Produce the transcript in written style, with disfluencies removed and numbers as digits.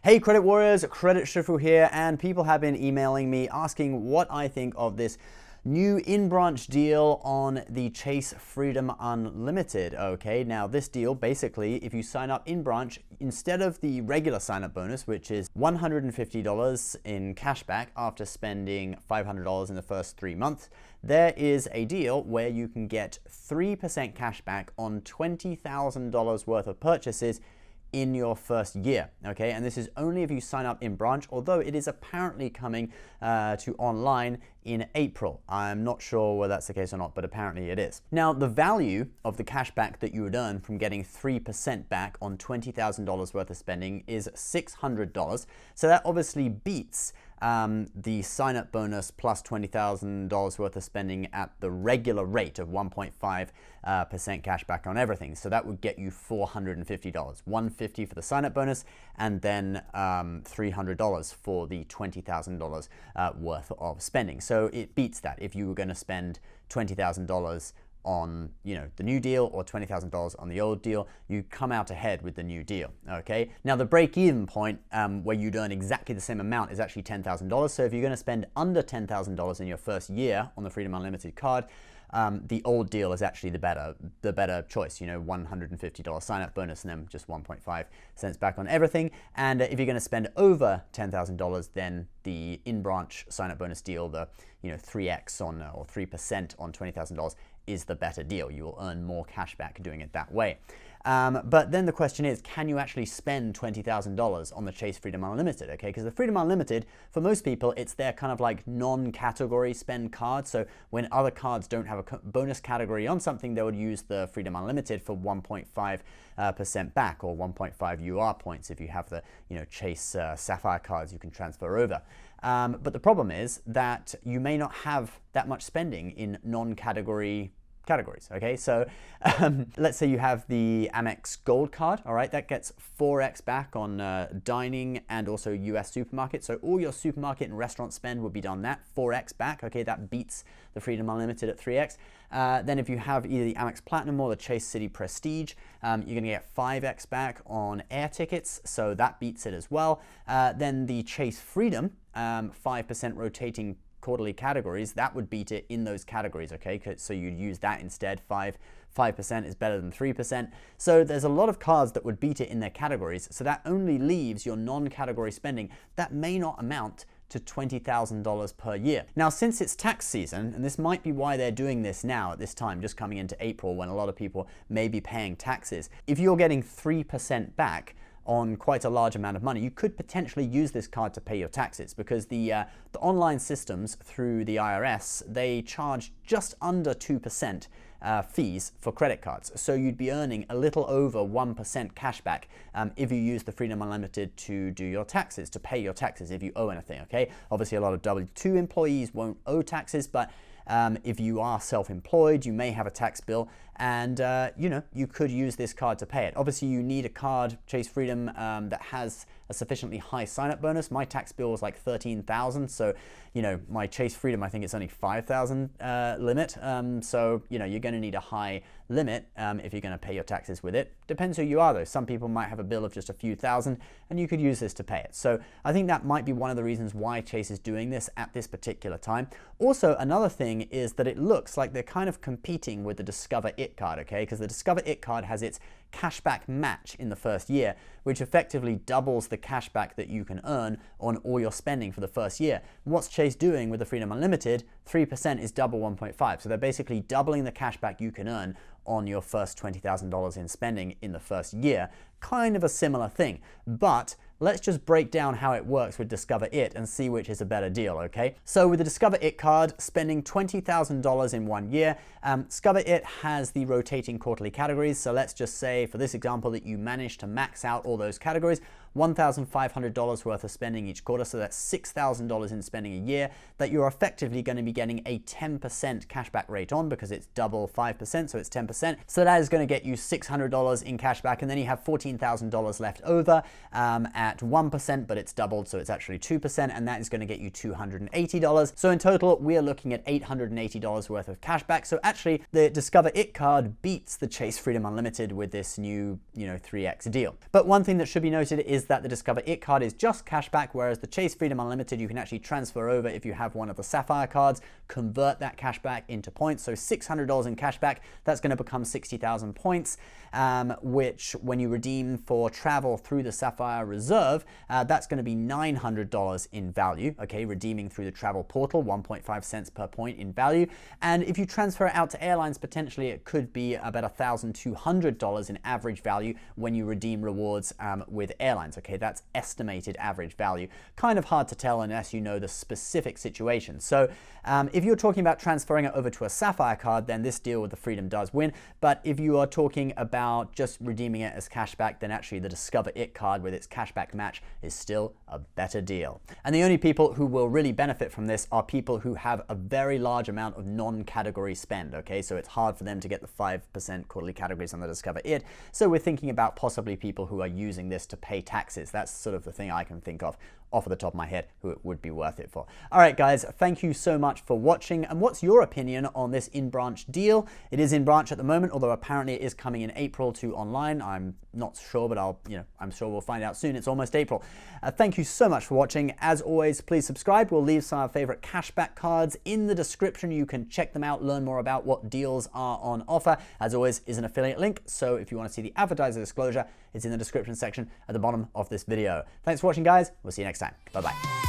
Hey Credit Warriors, Credit Shifu here, and people have been emailing me asking what I think of this new in-branch deal on the Chase Freedom Unlimited. Okay, now this deal, basically, if you sign up in branch, instead of the regular sign-up bonus, which is $150 in cashback after spending $500 in the first 3 months, there is a deal where you can get 3% cashback on $20,000 worth of purchases in your first year, okay? And this is only if you sign up in branch, although it is apparently coming to online in April. I'm not sure whether that's the case or not, but apparently it is. Now, the value of the cashback that you would earn from getting 3% back on $20,000 worth of spending is $600. So that obviously beats the sign-up bonus plus $20,000 worth of spending at the regular rate of 1.5% cashback on everything. So that would get you $450, $150 for the sign-up bonus, and then $300 for the $20,000 worth of spending. So it beats that. If you were going to spend $20,000 on the new deal or $20,000 on the old deal, you come out ahead with the new deal. Okay, now the break-even point where you'd earn exactly the same amount is actually $10,000. So if you're going to spend under $10,000 in your first year on the Freedom Unlimited card, the old deal is actually the better choice. $150 sign-up bonus and then just 1.5 cents back on everything. And if you're going to spend over $10,000, then the in-branch sign-up bonus deal, the 3x on or 3% on $20,000 is the better deal. You will earn more cash back doing it that way. But then the question is, can you actually spend $20,000 on the Chase Freedom Unlimited? Okay, because the Freedom Unlimited, for most people, it's their kind of like non-category spend card. So when other cards don't have a bonus category on something, they would use the Freedom Unlimited for 1.5% back, or 1.5 UR points if you have the Chase Sapphire cards you can transfer over. But the problem is that you may not have that much spending in non-category categories, okay? So let's say you have the Amex Gold card, all right? That gets 4x back on dining and also US supermarket. So all your supermarket and restaurant spend would be done that, 4x back, okay? That beats the Freedom Unlimited at 3x. Then if you have either the Amex Platinum or the Chase City Prestige, you're gonna get 5x back on air tickets, so that beats it as well. Then the Chase Freedom, 5% rotating quarterly categories, that would beat it in those categories, okay? So you'd use that instead. 5% is better than 3%. So there's a lot of cards that would beat it in their categories. So that only leaves your non-category spending that may not amount to $20,000 per year. Now, since it's tax season, and this might be why they're doing this now at this time, just coming into April when a lot of people may be paying taxes, if you're getting 3% back on quite a large amount of money, you could potentially use this card to pay your taxes, because the online systems through the IRS, they charge just under 2% fees for credit cards. So you'd be earning a little over 1% cashback if you use the Freedom Unlimited to do your taxes, to pay your taxes if you owe anything, okay? Obviously, a lot of W-2 employees won't owe taxes, but if you are self-employed, you may have a tax bill, and you could use this card to pay it. Obviously, you need a card, Chase Freedom, that has a sufficiently high sign-up bonus. My tax bill was like $13,000, so my Chase Freedom, I think it's only $5,000 limit. So you're going to need a high limit if you're going to pay your taxes with it. Depends who you are, though. Some people might have a bill of just a few thousand, and you could use this to pay it. So I think that might be one of the reasons why Chase is doing this at this particular time. Also, another thing is that it looks like they're kind of competing with the Discover It card, okay? Because the Discover It card has its cashback match in the first year, which effectively doubles the cashback that you can earn on all your spending for the first year. What's Chase doing with the Freedom Unlimited? 3% is double 1.5. So they're basically doubling the cashback you can earn on your first $20,000 in spending in the first year. Kind of a similar thing, but let's just break down how it works with Discover It and see which is a better deal, okay? So with the Discover It card, spending $20,000 in 1 year, Discover It has the rotating quarterly categories. So let's just say for this example that you manage to max out all those categories, $1,500 worth of spending each quarter, so that's $6,000 in spending a year that you're effectively going to be getting a 10% cashback rate on, because it's double 5%, so it's 10%. So that is going to get you $600 in cashback, and then you have $14,000 left over at 1%, but it's doubled, so it's actually 2%, and that is going to get you $280. So in total, we are looking at $880 worth of cashback. So actually, the Discover It card beats the Chase Freedom Unlimited with this new, 3x deal. But one thing that should be noted is is that the Discover It card is just cashback, whereas the Chase Freedom Unlimited, you can actually transfer over if you have one of the Sapphire cards, convert that cashback into points. So $600 in cashback, that's going to become 60,000 points, which when you redeem for travel through the Sapphire Reserve, that's going to be $900 in value. Okay, redeeming through the travel portal, 1.5 cents per point in value. And if you transfer it out to airlines, potentially it could be about $1,200 in average value when you redeem rewards with airlines. Okay, that's estimated average value. Kind of hard to tell unless you know the specific situation. So if you're talking about transferring it over to a Sapphire card, then this deal with the Freedom does win. But if you are talking about just redeeming it as cashback, then actually the Discover It card with its cashback match is still a better deal. And the only people who will really benefit from this are people who have a very large amount of non-category spend. Okay, so it's hard for them to get the 5% quarterly categories on the Discover It. So we're thinking about possibly people who are using this to pay taxes. That's sort of the thing I can think of off the top of my head who it would be worth it for. All right, guys, thank you so much for watching. And what's your opinion on this in-branch deal? It is in branch at the moment, although apparently it is coming in April to online. I'm not sure, but I'm sure we'll find out soon. It's almost April. Thank you so much for watching. As always, please subscribe. We'll leave some of our favorite cashback cards in the description. You can check them out, learn more about what deals are on offer. As always, is an affiliate link. So if you want to see the advertiser disclosure, it's in the description section at the bottom of this video. Thanks for watching, guys. We'll see you next time. Bye-bye.